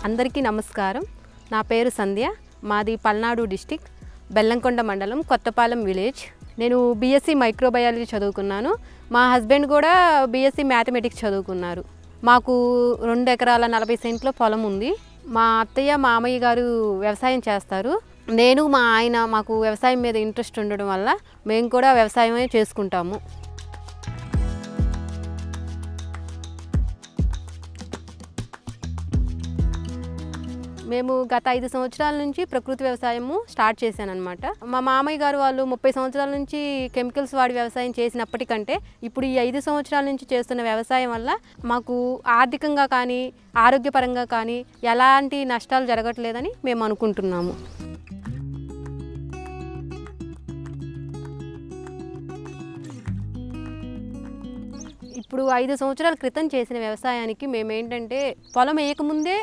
అందరికీ నమస్కారం. నా పేరు సంధ్య. మాది పల్నాడు డిస్ట్రిక్ట్, బెల్లంకొండ మండలం, కొత్తపాలెం విలేజ్. నేను బీఎస్సీ మైక్రోబయాలజీ చదువుకున్నాను. మా హస్బెండ్ కూడా బీఎస్సీ మ్యాథమెటిక్స్ చదువుకున్నారు. మాకు 2 ఎకరాల 40 సెంట్ల పొలం ఉంది. మా అత్తయ్య మామయ్య గారు వ్యవసాయం చేస్తారు. నేను మా ఆయన మాకు వ్యవసాయం మీద ఇంట్రెస్ట్ ఉండడం వల్ల మేము కూడా వ్యవసాయమే చేసుకుంటాము. మేము గత 5 సంవత్సరాల నుంచి ప్రకృతి వ్యవసాయము స్టార్ట్ చేశానన్నమాట. మా మామయ్య గారు వాళ్ళు 30 సంవత్సరాల నుంచి కెమికల్స్ వాడి వ్యవసాయం చేసినప్పటికంటే ఇప్పుడు ఈ 5 సంవత్సరాల నుంచి చేస్తున్న వ్యవసాయం వల్ల మాకు ఆర్థికంగా కానీ ఆరోగ్యపరంగా కానీ ఎలాంటి నష్టాలు జరగట్లేదని మేము అనుకుంటున్నాము. ఇప్పుడు 5 సంవత్సరాల క్రితం చేసిన వ్యవసాయానికి మేమేంటంటే పొలం వేయకముందే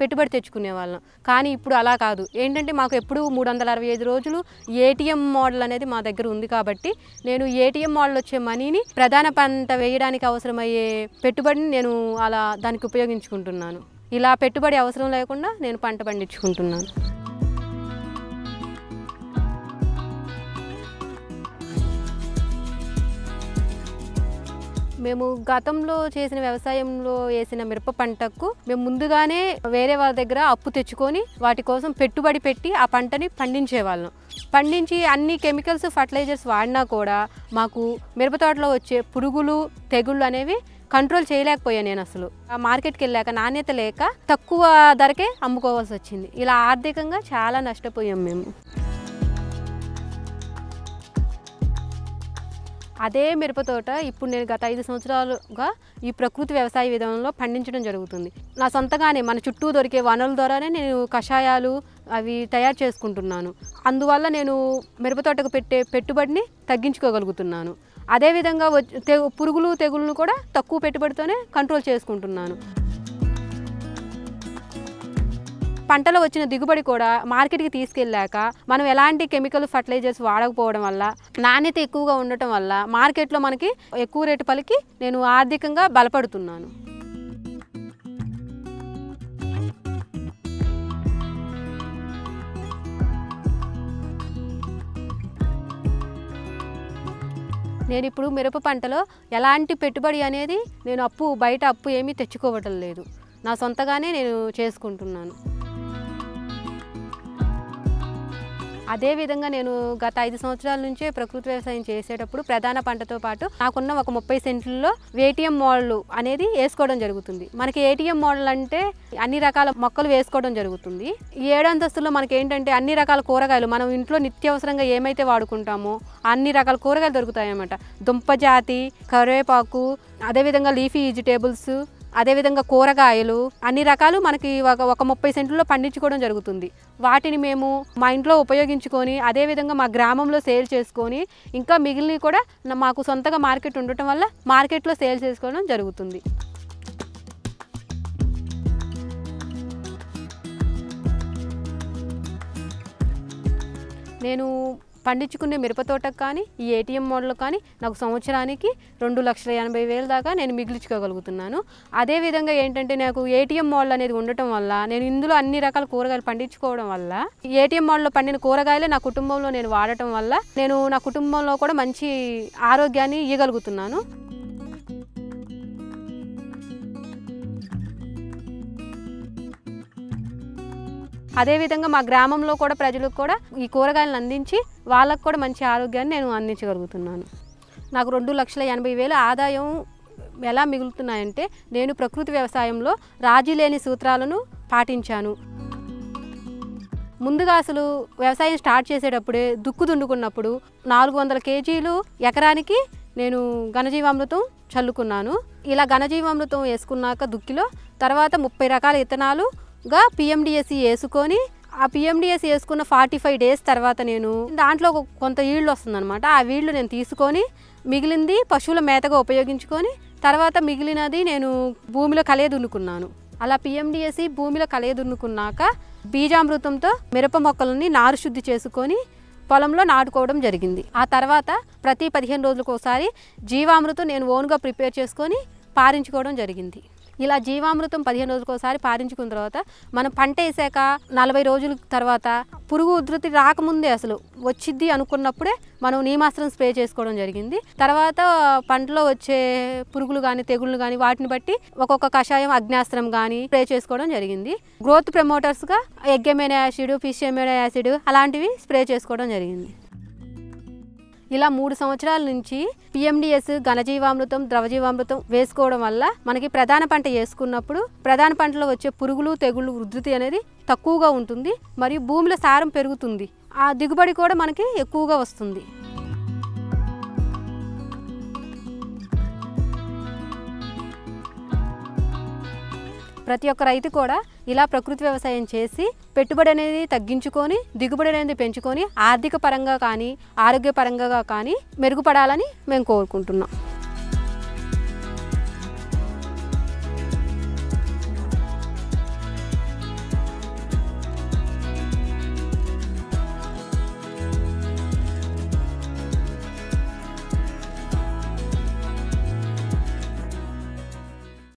పెట్టుబడి తెచ్చుకునే వాళ్ళం. కానీ ఇప్పుడు అలా కాదు. ఏంటంటే మాకు ఎప్పుడు 365 రోజులు ఏటీఎం మోడల్ అనేది మా దగ్గర ఉంది. కాబట్టి నేను ఏటీఎం మోడల్ వచ్చే మనీని ప్రధాన పంట వేయడానికి అవసరమయ్యే పెట్టుబడిని నేను అలా దానికి ఉపయోగించుకుంటున్నాను. ఇలా పెట్టుబడి అవసరం లేకుండా నేను పంట పండించుకుంటున్నాను. మేము గతంలో చేసిన వ్యవసాయంలో వేసిన మిరప పంటకు మేము ముందుగానే వేరే వాళ్ళ దగ్గర అప్పు తెచ్చుకొని వాటి కోసం పెట్టుబడి పెట్టి ఆ పంటని పండించేవాళ్ళం. పండించి అన్ని కెమికల్స్ ఫర్టిలైజర్స్ వాడినా కూడా మాకు మిరప తోటలో వచ్చే పురుగులు తెగుళ్ళు అనేవి కంట్రోల్ చేయలేకపోయాను. నేను అసలు ఆ మార్కెట్కి వెళ్ళాక నాణ్యత లేక తక్కువ ధరకే అమ్ముకోవాల్సి వచ్చింది. ఇలా ఆర్థికంగా చాలా నష్టపోయాం మేము. అదే మిరపతోట ఇప్పుడు నేను గత 5 సంవత్సరాలుగా ఈ ప్రకృతి వ్యవసాయ విధానంలో పండించడం జరుగుతుంది. నా సొంతగానే మన చుట్టూ దొరికే వనరుల ద్వారానే నేను కషాయాలు అవి తయారు చేసుకుంటున్నాను. అందువల్ల నేను మిరపతోటకు పెట్టే పెట్టుబడిని తగ్గించుకోగలుగుతున్నాను. అదేవిధంగా పురుగులు తెగుళ్ళను కూడా తక్కువ పెట్టుబడితోనే కంట్రోల్ చేసుకుంటున్నాను. పంటలో వచ్చిన దిగుబడి కూడా మార్కెట్కి తీసుకెళ్ళాక మనం ఎలాంటి కెమికల్ ఫర్టిలైజర్స్ వాడకపోవడం వల్ల నాణ్యత ఎక్కువగా ఉండటం వల్ల మార్కెట్లో మనకి ఎక్కువ రేటు పలికి నేను ఆర్థికంగా బలపడుతున్నాను. నేను ఇప్పుడు మిరప పంటలో ఎలాంటి పెట్టుబడి అనేది నేను బయట అప్పు ఏమీ తెచ్చుకోవటం లేదు. నా సొంతగానే నేను చేసుకుంటున్నాను. అదేవిధంగా నేను గత 5 సంవత్సరాల నుంచే ప్రకృతి వ్యవసాయం చేసేటప్పుడు ప్రధాన పంటతో పాటు నాకున్న ఒక 30 సెంట్లలో ఏటీఎం మోడల్ అనేది వేసుకోవడం జరుగుతుంది. మనకి ఏటీఎం మోడల్ అంటే అన్ని రకాల మొక్కలు వేసుకోవడం జరుగుతుంది. ఈ 7 అంతస్తుల్లో మనకి ఏంటంటే అన్ని రకాల కూరగాయలు మనం ఇంట్లో నిత్యావసరంగా ఏమైతే వాడుకుంటామో అన్ని రకాల కూరగాయలు దొరుకుతాయి అన్నమాట. దుంపజాతి, కరివేపాకు, అదేవిధంగా లీఫీ వెజిటేబుల్స్, అదేవిధంగా కూరగాయలు అన్ని రకాలు మనకి ఒక 30 సెంట్లలో పండించుకోవడం జరుగుతుంది. వాటిని మేము మా ఇంట్లో ఉపయోగించుకొని అదేవిధంగా మా గ్రామంలో సేల్ చేసుకొని ఇంకా మిగిలినవి కూడా మాకు సొంతగా మార్కెట్ ఉండటం వల్ల మార్కెట్లో సేల్ చేసుకోవడం జరుగుతుంది. నేను పండించుకునే మిరప తోటకు కానీ ఈ ఏటీఎం మోడల్ కానీ నాకు సంవత్సరానికి 2,80,000 దాకా నేను మిగిలించుకోగలుగుతున్నాను. అదేవిధంగా ఏంటంటే నాకు ఏటీఎం మోడల్ అనేది ఉండటం వల్ల నేను ఇందులో అన్ని రకాల కూరగాయలు పండించుకోవడం వల్ల ఏటీఎం మోడల్లో పండిన కూరగాయలే నా కుటుంబంలో నేను వాడటం వల్ల నేను నా కుటుంబంలో కూడా మంచి ఆరోగ్యాన్ని ఇవ్వగలుగుతున్నాను. అదేవిధంగా మా గ్రామంలో కూడా ప్రజలకు కూడా ఈ కూరగాయలను అందించి వాళ్ళకు కూడా మంచి ఆరోగ్యాన్ని నేను అందించగలుగుతున్నాను. నాకు 2,80,000 ఆదాయం ఎలా మిగులుతున్నాయంటే నేను ప్రకృతి వ్యవసాయంలో రాజీ లేని సూత్రాలను పాటించాను. ముందుగా అసలు వ్యవసాయం స్టార్ట్ చేసేటప్పుడే దుక్కు దున్నుకున్నప్పుడు 400 కేజీలు ఎకరానికి నేను ఘనజీవామృతం చల్లుకున్నాను. ఇలా ఘనజీవామృతం వేసుకున్నాక దుక్కిలో తర్వాత 30 రకాల విత్తనాలుగా PMDSE వేసుకొని ఆ PMDSE వేసుకున్న 45 డేస్ తర్వాత నేను దాంట్లో కొంత ఈల్డ్ వస్తుందన్నమాట. ఆ ఈల్డ్ నేను తీసుకొని మిగిలింది పశువుల మేతగా ఉపయోగించుకొని తర్వాత మిగిలినది నేను భూమిలో కలయదున్నుకున్నాను. అలా PMDSE భూమిలో కలయదున్నుకున్నాక బీజామృతంతో మిరప మొక్కలని నారు శుద్ధి చేసుకొని పొలంలో నాటుకోవడం జరిగింది. ఆ తర్వాత ప్రతి 15 రోజులకు ఒకసారి జీవామృతం నేను ఓన్గా ప్రిపేర్ చేసుకొని పారించుకోవడం జరిగింది. ఇలా జీవామృతం 15 రోజులకు ఒకసారి పారించుకున్న తర్వాత మనం పంట వేసాక 40 రోజుల తర్వాత పురుగు ఉధృతి రాకముందే అసలు వచ్చిద్ది అనుకున్నప్పుడే మనం నీమాస్త్రం స్ప్రే చేసుకోవడం జరిగింది. తర్వాత పంటలో వచ్చే పురుగులు కానీ తెగుళ్ళు కానీ వాటిని బట్టి ఒక్కొక్క కషాయం అగ్నాస్త్రం కానీ స్ప్రే చేసుకోవడం జరిగింది. గ్రోత్ ప్రమోటర్స్గా egg amino acid, fish amino acid అలాంటివి స్ప్రే చేసుకోవడం జరిగింది. ఇలా 3 సంవత్సరాల నుంచి PMDS ఘనజీవామృతం, ద్రవజీవామృతం వేసుకోవడం వల్ల మనకి ప్రధాన పంట వేసుకున్నప్పుడు ప్రధాన పంటలో వచ్చే పురుగులు తెగుళ్ళు ఉధృతి అనేది తక్కువగా ఉంటుంది మరియు భూమిలో సారం పెరుగుతుంది. ఆ దిగుబడి కూడా మనకి ఎక్కువగా వస్తుంది. ప్రతి ఒక్క రైతు కూడా ఇలా ప్రకృతి వ్యవసాయం చేసి పెట్టుబడి అనేది తగ్గించుకొని దిగుబడి అనేది పెంచుకొని ఆర్థిక పరంగా కానీ ఆరోగ్యపరంగా కానీ మెరుగుపడాలని మేము కోరుకుంటున్నాం.